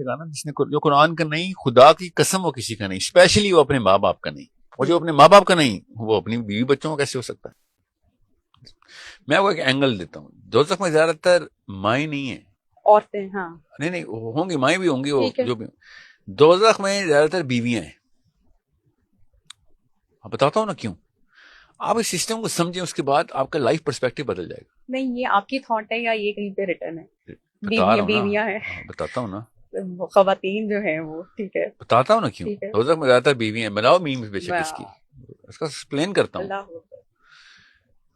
گا نا جس نے جو قرآن کا نہیں، خدا کی قسم وہ کسی کا نہیں، اسپیشلی وہ اپنے ماں باپ کا نہیں، اور جو اپنے ماں باپ کا نہیں وہ اپنی بیوی بچوں کا کیسے ہو سکتا ہے؟ میں وہ ایک اینگل دیتا ہوں، دوزخ میں زیادہ تر مائیں نہیں ہیں، عورتیں، ہاں نہیں ہوں گی، مائیں بھی ہوں گی، وہ جو بھی، دوزخ میں زیادہ تر بیویاں ہیں. آپ بتاتا ہوں نا کیوں. آپ اس سسٹم کو سمجھیں، اس کے بعد آپ کا لائف پرسپیکٹو بدل جائے گا. نہیں یہ آپ کی تھاٹ ہے یا یہ کہیں پہ ریٹرن ہے؟ بتا رہا ہوں بیویاں نا، ہیں، بتاتا ہوں نا، خواتین جو ہیں وہ، ٹھیک ہے بتاتا ہوں نا کیوں. ٹھیک ہے، دوزخ میں زیادہ تر بیویاں ہیں. بناؤ میم بے شک اس کی، اس کا ایکسپلین کرتا ہوں. اللہ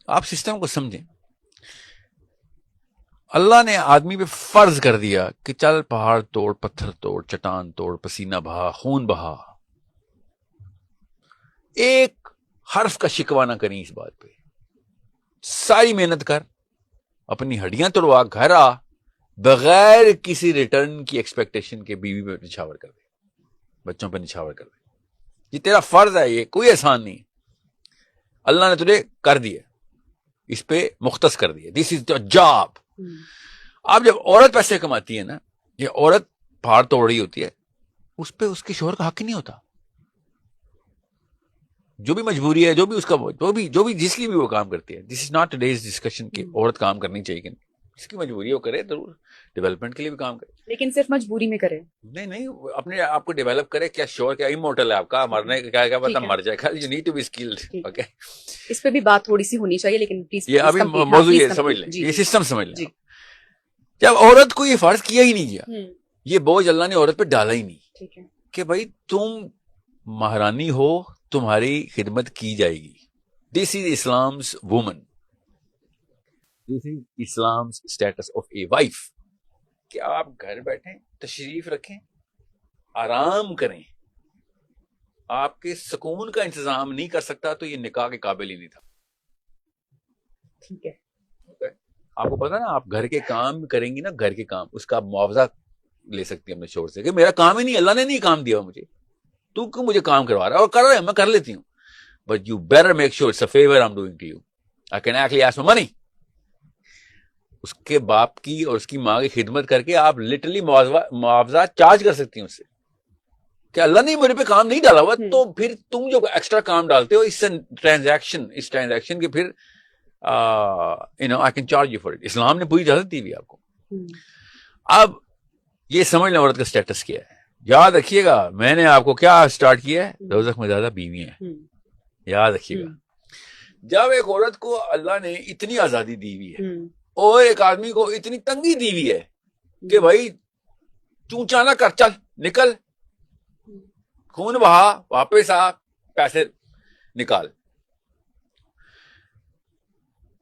آپ سسٹم کو سمجھیں. اللہ نے آدمی پہ فرض کر دیا کہ چل پہاڑ توڑ، پتھر توڑ، چٹان توڑ، پسینہ بہا، خون بہا، ایک حرف کا شکوہ نہ کریں اس بات پہ. ساری محنت کر، اپنی ہڈیاں توڑوا، گھر آ، بغیر کسی ریٹرن کی ایکسپیکٹیشن کے بیوی پہ نچھاور کر دے، بچوں پہ نچھاور کر دے. یہ تیرا فرض ہے، یہ کوئی احسان نہیں. اللہ نے تجھے کر دیا، اس پہ مختص کر دیا. دس از دا جاب. اب جب عورت پیسے کماتی ہے نا، یہ عورت پہاڑ توڑ رہی ہوتی ہے، اس پہ اس کے شوہر کا حق ہی نہیں ہوتا. جو بھی مجبوری ہے، جو بھی اس کا، جو بھی جس لیے بھی وہ کام کرتی ہے. دس از ناٹ ٹوڈیز ڈسکشن کہ عورت کام کرنی چاہیے کہ نہیں. اس کی مجبوری ہے، وہ کرے ضرور، ڈیولپمنٹ کے لیے بھی کام کرے، لیکن صرف مجبوری میں کرے. نہیں اپنے آپ کو ڈیولپ کرے. کیا شوہر کیا امورٹل ہے آپ کا، مرنے کا کیا پتا مر جائے گا. You need to be skilled. Okay, اس پہ بھی بات تھوڑی سی ہونی چاہیے، لیکن یہ ابھی موضوع یہ سمجھ لیں، یہ سسٹم سمجھ لیں. جب عورت کو یہ فرض کیا ہی نہیں گیا، یہ بوجھ اللہ نے عورت پہ ڈالا ہی نہیں کہ بھائی تم مہرانی ہو، تمہاری خدمت کی جائے گی. دس از اسلام's woman. This is اسلام's status of a wife. کہ آپ گھر بیٹھیں، تشریف رکھیں، آرام کریں. آپ کے سکون کا انتظام نہیں کر سکتا تو یہ نکاح کے قابل ہی نہیں تھا. ٹھیک ہے، آپ کو پتا نا، آپ گھر کے کام کریں گی نا، گھر کے کام، اس کا معاوضہ لے سکتی ہیں اپنے شوہر سے کہ میرا کام ہی نہیں، اللہ نے نہیں کام دیا مجھے، تو کیوں مجھے کام کروا رہا ہے؟ اور کر رہے ہیں، میں کر لیتی ہوں، but you better make sure it's a favour I am doing to you. I can actually ask for money. اس کے باپ کی اور اس کی ماں کی خدمت کر کے آپ لٹرلی معاوضہ چارج کر سکتی ہیں اس سے کہ اللہ نے میرے پہ کام نہیں ڈالا ہوا، تو پھر تم جو ایکسٹرا کام ڈالتے ہو، اس ٹرانزیکشن کے پھر I can charge you for it. اسلام نے پوری اجازت دی ہوئی آپ کو. اب یہ سمجھ لیں عورت کا سٹیٹس کیا ہے. یاد رکھیے گا، میں نے آپ کو کیا سٹارٹ کیا ہے، دوزخ میں زیادہ بیویاں ہیں. یاد رکھیے گا، جب ایک عورت کو اللہ نے اتنی آزادی دی ہوئی ہے اور ایک آدمی کو اتنی تنگی دی ہوئی ہے کہ بھائی چونچا نہ کر، چل نکل، خون بہا، واپس آ، پیسے نکال.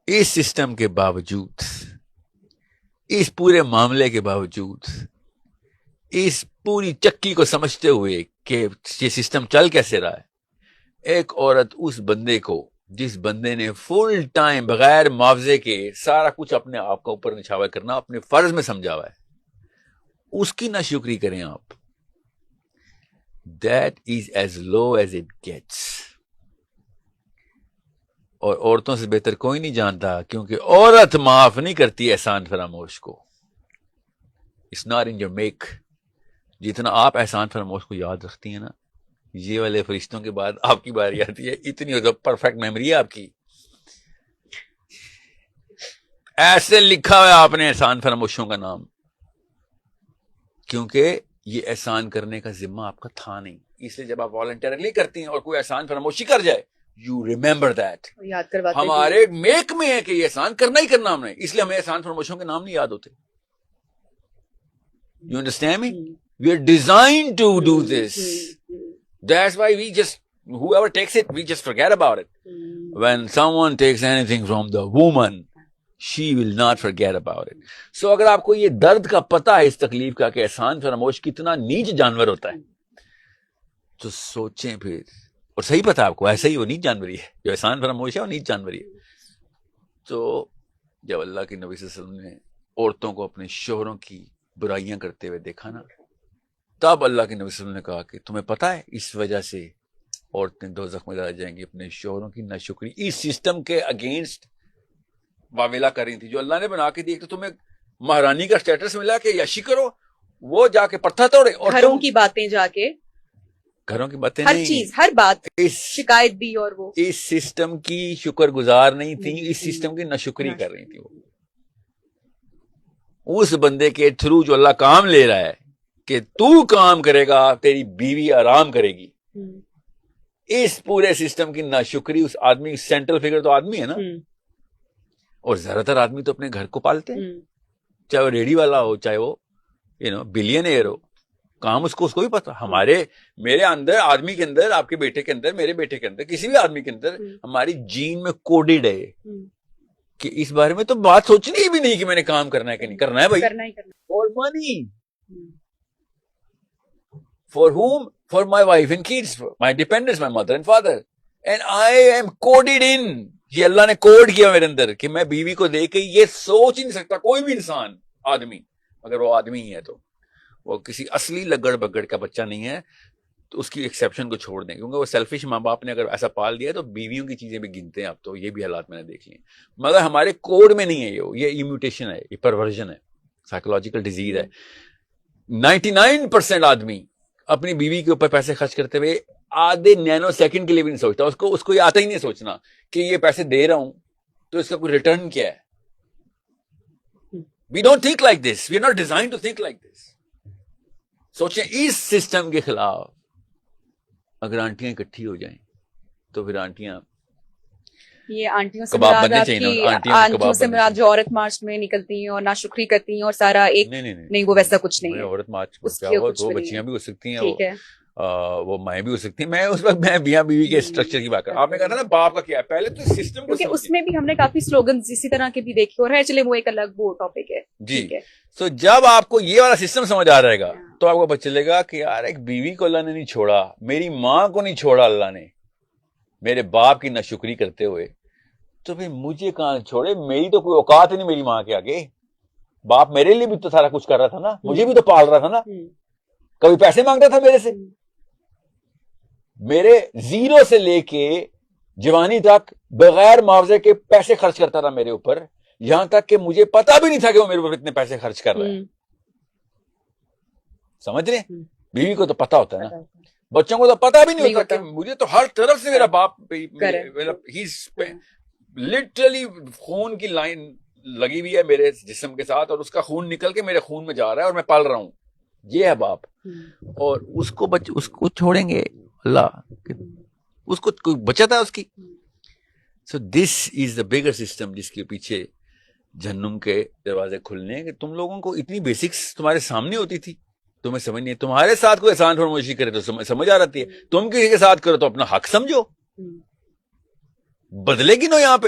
اس سسٹم کے باوجود، اس پورے معاملے کے باوجود، اس پوری چکی کو سمجھتے ہوئے کہ یہ سسٹم چل کیسے رہا ہے، ایک عورت اس بندے کو، جس بندے نے فل ٹائم بغیر معاوضے کے سارا کچھ اپنے آپ کو اوپر نچھاور کرنا اپنے فرض میں سمجھا ہوا ہے، اس کی نہ شکری کریں آپ. That is as low as it gets. اور عورتوں سے بہتر کوئی نہیں جانتا، کیونکہ عورت معاف نہیں کرتی احسان فراموش کو. It's not in your make. جتنا آپ احسان فراموش کو یاد رکھتی ہیں نا، یہ والے فرشتوں کے بعد آپ کی باری آتی ہے. اتنی پرفیکٹ میموری ہے آپ کی، ایسے لکھا ہوا ہے آپ نے احسان فراموشوں کا نام، کیونکہ یہ احسان کرنے کا ذمہ آپ کا تھا نہیں. اس لیے جب آپ والنٹیرلی کرتی ہیں اور کوئی احسان فراموشی کر جائے، یو ریمبر دیٹ. یاد کرواتے ہمارے میک میں ہے کہ یہ احسان کرنا ہی کرنا ہم نے، اس لیے ہمیں احسان فراموشوں کے نام نہیں یاد ہوتے. You understand me? We are designed to do this. That's why we just, whoever takes it, we just forget about it. When someone takes anything from the woman, she will not forget about it. So اگر آپ کو یہ درد کا پتہ ہے اس تکلیف کا کہ احسان فراموش کتنا نیچ جانور ہوتا ہے، تو سوچیں پھر. اور صحیح پتہ آپ کو، ایسا ہی وہ نیچ جانوری ہے، جو احسان فراموش ہے وہ نیچ جانوری ہے. تو جب اللہ کے نبی صلی اللہ علیہ وسلم نے عورتوں کو اپنے شوہروں کی برائیاں کرتے ہوئے دیکھا نا، تب اللہ کے نبی صلی اللہ علیہ وسلم نے کہا کہ تمہیں پتہ ہے اس وجہ سے عورتیں دوزخ میں جائیں گی، اپنے شوہروں کی ناشکری. اس سسٹم کے اگینسٹ معاملہ کر رہی تھی جو اللہ نے بنا کے دی. تو تمہیں مہارانی کا سٹیٹس ملا کہ یشی کرو، وہ جا کے پتھر توڑے اور گھروں کی باتیں جا کے گھروں کی باتیں ہر نہیں، چیز ہر بات اس شکایت بھی اور وہ اس سسٹم کی شکر گزار نہیں تھی، اس سسٹم کی ناشکری کر رہی تھی. وہ اس بندے کے تھرو جو اللہ کام لے رہا ہے کہ تو کام کرے گا تیری بیوی آرام کرے گی، اس پورے سسٹم کی ناشکری اس آدمی، سینٹرل فگر تو آدمی ہے نا. اور زیادہ تر آدمی تو اپنے گھر کو پالتے ہیں، چاہے وہ ریڈی والا ہو، چاہے وہ بلین ایئر ہو، کام اس کو بھی پتا. میرے اندر، آدمی کے اندر، آپ کے بیٹے کے اندر، میرے بیٹے کے اندر، کسی بھی آدمی کے اندر ہماری جین میں کوڈڈ ہے کہ اس بارے میں تو بات سوچنی بھی نہیں کہ میں نے کام کرنا ہے کہ نہیں کرنا ہے. بھائی for money, for whom? For my wife and kids, my dependents, my mother and father. And I am coded in. یہ اللہ نے کوڈ کیا میرے اندر کہ میں بیوی کو دے کے یہ سوچ ہی نہیں سکتا کوئی بھی انسان، آدمی، اگر وہ آدمی ہی ہے تو وہ کسی اصلی لگڑ بگڑ کا بچہ نہیں ہے تو اس کی ایکسیپشن کو چھوڑ دیں، کیونکہ وہ سیلفش ماں باپ نے اگر ایسا پال دیا تو بیویوں کی چیزیں بھی گنتے ہیں. اب تو یہ بھی حالات میں نے دیکھ لیے، مگر ہمارے کوڈ میں نہیں ہے. یہ میوٹیشن ہے، یہ پرورژن ہے، سائیکولوجیکل ڈیزیز ہے. 99% آدمی اپنی بیوی کے اوپر پیسے خرچ کرتے ہوئے آدھے نینو سیکنڈ کے لیے بھی نہیں سوچتا. اس کو یہ آتا ہی نہیں سوچنا کہ یہ پیسے دے رہا ہوں تو اس کا کوئی ریٹرن کیا ہے. We don't think like this, we are not design to think like this. سوچیں اس سسٹم کے خلاف اگر آنٹیاں اکٹھی ہو جائیں تو پھر آنٹیاں یہ آنٹیوں سے کباب مراد بننے آپ چاہیے کی نا، آنٹیوں کے آنٹیوں کباب سے بننے مراد جو عورت مارچ میں نکلتی ہیں اور ناشکری کرتی ہیں اور سارا ایک نہیں وہ ویسا کچھ نہیں ہے. عورت مارچ اس کیا کے ہوا، کچھ وہ بھی نہیں بچیاں ہے. بھی ہو سکتی ہیں، ٹھیک ہے، وہ مائیں بھی ہو سکتی ہیں. میں اس وقت میں میاں بیوی کے اسٹرکچر کی بات کر رہا ہوں. آپ نے کہا تھا نا باپ کا کیا ہے، پہلے تو سسٹم کو کیونکہ اس میں بھی ہم نے کافی سلوگنز اسی طرح کے بھی دیکھے اور ہے، چلے وہ ایک الگ وہ ٹاپک ہے. جی. ٹھیک ہے، تو جب آپ کو یہ والا سسٹم سمجھ آ رہے گا تو آپ کو پتہ چلے گا کہ یار ایک بیوی کو اللہ نے نہیں چھوڑا، میری ماں کو نہیں چھوڑا اللہ نے میرے باپ کی ناشکری کرتے ہوئے، تو پھر مجھے کہاں چھوڑے. میری تو کوئی اوقات ہی نہیں میری ماں کے آگے. باپ میرے لیے بھی تو سارا کچھ کر رہا تھا نا، مجھے بھی تو پال رہا تھا نا، کبھی پیسے مانگتا تھا میرے سے. میرے زیرو سے لے کے جوانی تک بغیر معاوضے کے پیسے خرچ کرتا تھا میرے اوپر، یہاں تک کہ مجھے پتا بھی نہیں تھا کہ وہ میرے اوپر اتنے پیسے خرچ کر رہا ہے. سمجھ رہے ہیں؟ بیوی کو تو پتا ہوتا ہے نا، بچوں کو تو پتا بھی نہیں ہوتا کہ مجھے تو ہر طرف سے میرا باپ لٹرلی خون کی لائن لگی ہوئی ہے میرے جسم کے ساتھ اور اس کا خون نکل کے میرے خون میں جا رہا ہے اور میں پال رہا ہوں. یہ ہے باپ. اور اس کو چھوڑیں گے اللہ، اس کو کوئی بچت ہے اس کی. سو دس از دا بگر سسٹم جس کے پیچھے جہنم کے دروازے کھلنے، کہ تم لوگوں کو اتنی بیسکس تمہارے سامنے ہوتی تھی، تمہیں سمجھ نہیں. تمہارے ساتھ کوئی احسان فرمائشی کرے تو سمجھ آ رہتی ہے، تم کسی کے ساتھ کرو تو اپنا حق سمجھو، بدلے گی نو یہاں پہ.